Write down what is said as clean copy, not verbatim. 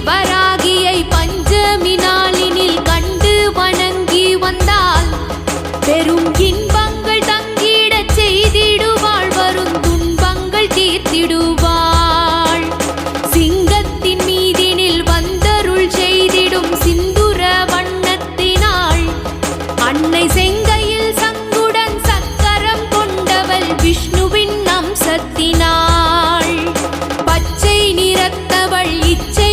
வராகியை பஞ்சமி நாளினில் கண்டு வணங்கி வந்தால் பெரும் இன்பங்கள் தங்கிடச் செய்திடுவாள், வரும் துன்பங்கள் தீர்த்திடுவாள். சிங்கத்தின் மீதினில் வந்தருள் செய்திடும் சிந்துர வண்ணத்தினாள், அன்னை செங்கையில் சங்குடன் சக்கரம் கொண்டவள் விஷ்ணுவின் அம்சத்தினாள். பச்சை நிறத்தவள் இச்சை